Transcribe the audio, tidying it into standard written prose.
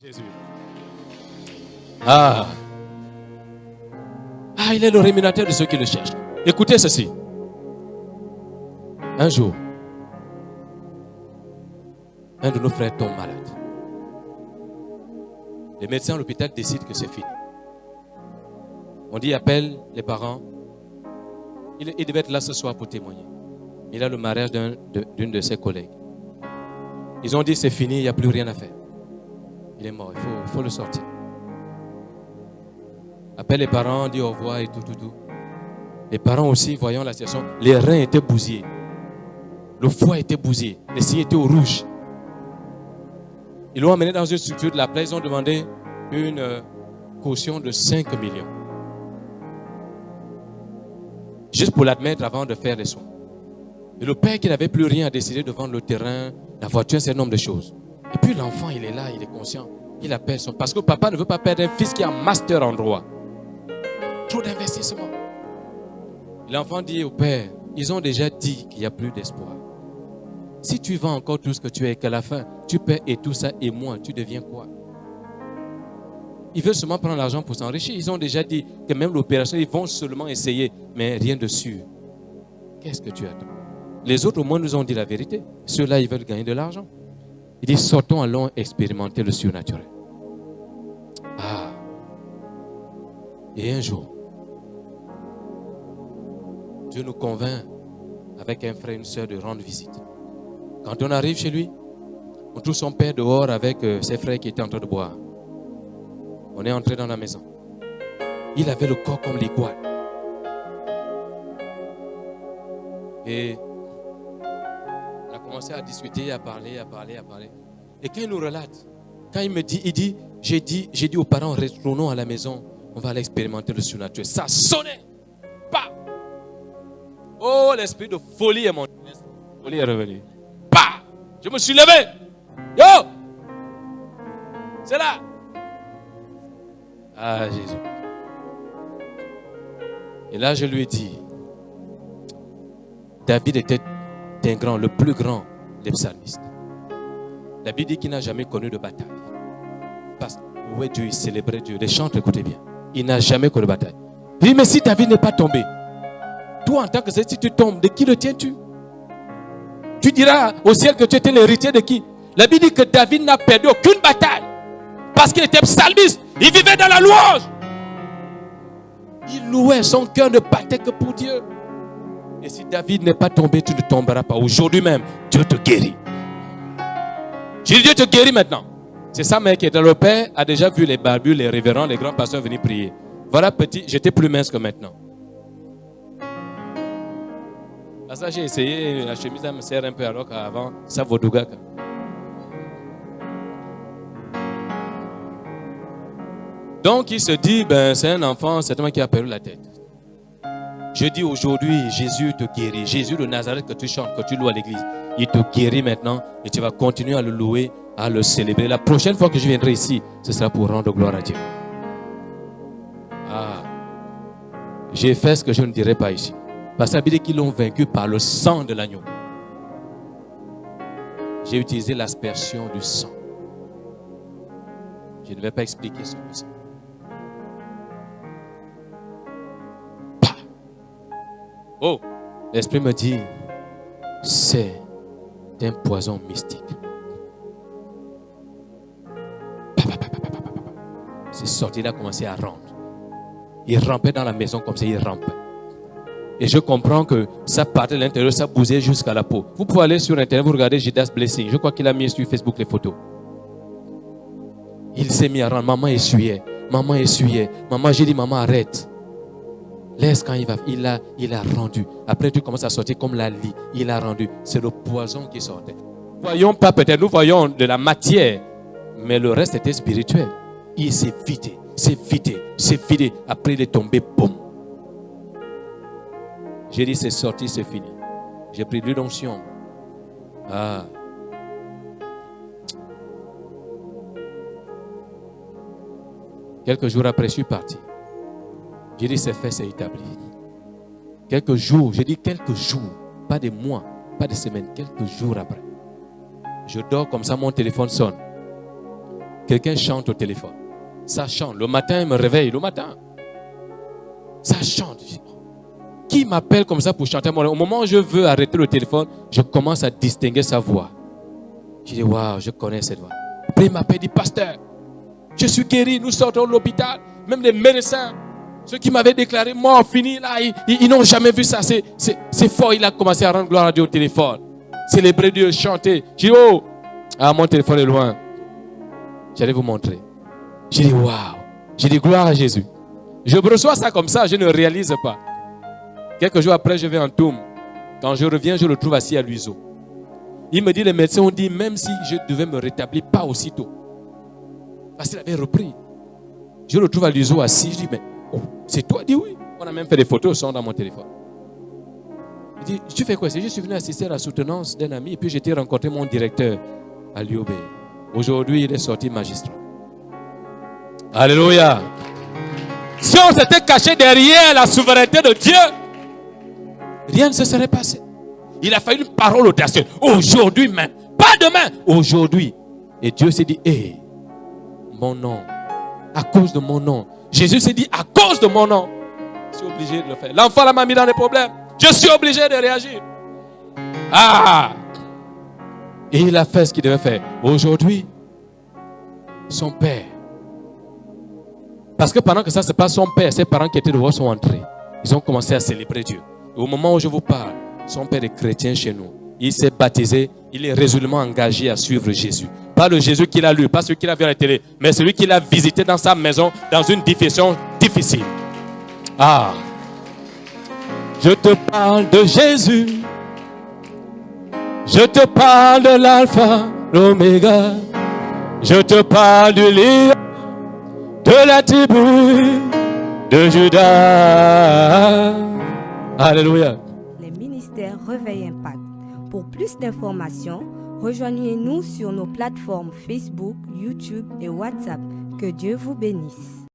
Jésus. Il est le rémunérateur de ceux qui le cherchent. Écoutez ceci. Un jour, un de nos frères tombe malade. Les médecins à l'hôpital décident que c'est fini. On dit, appelle les parents. Il devait être là ce soir pour témoigner. Il a le mariage d'une de ses collègues. Ils ont dit, c'est fini, il n'y a plus rien à faire. Il est mort, il faut le sortir. Appelle les parents, dit au revoir et tout. Les parents aussi, voyant la situation, les reins étaient bousillés. Le foie était bousillé. Les signes étaient au rouge. Ils l'ont emmené dans une structure de la plaie. Ils ont demandé une caution de 5 millions. Juste pour l'admettre avant de faire les soins. Et le père qui n'avait plus rien a décidé de vendre le terrain, la voiture, un certain nombre de choses. Et puis l'enfant, il est là, il est conscient. Il appelle son... Parce que papa ne veut pas perdre un fils qui a un master en droit. Trop d'investissement. L'enfant dit au père, ils ont déjà dit qu'il n'y a plus d'espoir. Si tu vends encore tout ce que tu as et qu'à la fin, tu perds et tout ça et moi, tu deviens quoi? Ils veulent seulement prendre l'argent pour s'enrichir. Ils ont déjà dit que même l'opération, ils vont seulement essayer, mais rien de sûr. Qu'est-ce que tu attends? Les autres au moins nous ont dit la vérité. Ceux-là, ils veulent gagner de l'argent. Il dit, sortons, allons expérimenter le surnaturel. Et un jour, Dieu nous convainc avec un frère et une soeur de rendre visite. Quand on arrive chez lui, on trouve son père dehors avec ses frères qui étaient en train de boire. On est entré dans la maison. Il avait le corps comme l'iguane. Et on a commencé à discuter, à parler. Et quand il nous relate, quand il me dit, j'ai dit aux parents, retournons à la maison, on va aller expérimenter le surnaturel. Ça sonnait. Bah! Oh, l'esprit de folie est monté. L'esprit de folie est revenu. Bah! Je me suis levé. Yo! C'est là. Jésus. Et là, je lui ai dit, David était un grand, le plus grand des psalmistes. La Bible dit qu'il n'a jamais connu de bataille. Parce que où est Dieu, il célébrait Dieu. Les chantres, écoutez bien. Il n'a jamais connu de bataille. Il dit, mais si David n'est pas tombé, toi en tant que si tu tombes, de qui le tiens-tu? Tu diras au ciel que tu étais l'héritier de qui? La Bible dit que David n'a perdu aucune bataille. Parce qu'il était psalmiste. Il vivait dans la louange. Il louait, son cœur ne battait que pour Dieu. Et si David n'est pas tombé, tu ne tomberas pas. Aujourd'hui même, Dieu te guérit. J'ai dit, Dieu te guérit maintenant. C'est ça, mec, qui est dans le père, a déjà vu les barbus, les révérends, les grands pasteurs venir prier. Voilà, petit, j'étais plus mince que maintenant. À ça, j'ai essayé, la chemise, elle me sert un peu alors qu'avant, ça vaut du gars. Donc, il se dit, c'est un enfant, certainement qui a perdu la tête. Je dis aujourd'hui, Jésus te guérit. Jésus de Nazareth que tu chantes, que tu loues à l'église. Il te guérit maintenant et tu vas continuer à le louer, à le célébrer. La prochaine fois que je viendrai ici, ce sera pour rendre gloire à Dieu. J'ai fait ce que je ne dirai pas ici. Parce que la Bible dit qu'ils l'ont vaincu par le sang de l'agneau. J'ai utilisé l'aspersion du sang. Je ne vais pas expliquer ce que c'est. Oh, l'esprit me dit, c'est un poison mystique. C'est sorti, il a commencé à rentrer. Il rampait dans la maison comme ça, il rampait. Et je comprends que ça partait de l'intérieur, ça bousait jusqu'à la peau. Vous pouvez aller sur Internet, vous regardez Judas Blessing. Je crois qu'il a mis sur Facebook les photos. Il s'est mis à rendre. Maman essuyait. Maman, j'ai dit, maman, arrête. Laisse quand il va. Il a rendu. Après, tu commences à sortir comme la lie. Il a rendu. C'est le poison qui sortait. Nous voyons pas peut-être, nous voyons de la matière. Mais le reste était spirituel. Il s'est vidé. Après, il est tombé, boum. J'ai dit, c'est sorti, c'est fini. J'ai pris de l'onction. Quelques jours après, je suis parti. J'ai dit, c'est fait, c'est établi. Quelques jours, pas des mois, pas des semaines, quelques jours après. Je dors comme ça, mon téléphone sonne. quelqu'un chante au téléphone. Ça chante. Le matin, il me réveille. Le matin. Ça chante. Qui m'appelle comme ça pour chanter? Au moment où je veux arrêter le téléphone, je commence à distinguer sa voix. Je dis, waouh, je connais cette voix. Après, il m'appelle, il dit, pasteur, je suis guéri, nous sortons de l'hôpital. Même les médecins, ceux qui m'avaient déclaré mort, fini, là, ils n'ont jamais vu ça. C'est fort, il a commencé à rendre gloire à Dieu au téléphone. Célébrer Dieu, chanter. Je dis, oh, mon téléphone est loin. J'allais vous montrer. J'ai dit, waouh. J'ai dit, gloire à Jésus. Je reçois ça comme ça, je ne réalise pas. Quelques jours après, je vais en Toum. Quand je reviens, je le trouve assis à l'huiseau. Il me dit, les médecins ont dit, même si je devais me rétablir, pas aussitôt. Parce qu'il avait repris. Je le trouve à l'huiseau assis. Je dis, mais oh, c'est toi? Il dit, oui. On a même fait des photos, sont dans mon téléphone. Il dit, tu fais quoi? Je suis venu assister à la soutenance d'un ami et puis j'ai été rencontrer mon directeur à l'UOB. Aujourd'hui, il est sorti magistrat. Alléluia. Si on s'était caché derrière la souveraineté de Dieu, rien ne se serait passé. Il a fallu une parole audacieuse. Aujourd'hui même. Pas demain. Aujourd'hui. Et Dieu s'est dit, hé, mon nom. À cause de mon nom. Jésus s'est dit, à cause de mon nom. Je suis obligé de le faire. L'enfant là m'a mis dans des problèmes. Je suis obligé de réagir. Ah! Et il a fait ce qu'il devait faire. Aujourd'hui, son père. Parce que pendant que ça se passe, son père, ses parents qui étaient dehors sont entrés. Ils ont commencé à célébrer Dieu. Et au moment où je vous parle, son père est chrétien chez nous. Il s'est baptisé, il est résolument engagé à suivre Jésus. Pas le Jésus qu'il a lu, pas celui qu'il a vu à la télé, mais celui qu'il a visité dans sa maison, dans une situation difficile. Ah! Je te parle de Jésus. Je te parle de l'alpha, l'oméga. Je te parle du lion, de la tribu de Judas. Alléluia. Les ministères Réveil Impact. Pour plus d'informations, rejoignez-nous sur nos plateformes Facebook, YouTube et WhatsApp. Que Dieu vous bénisse.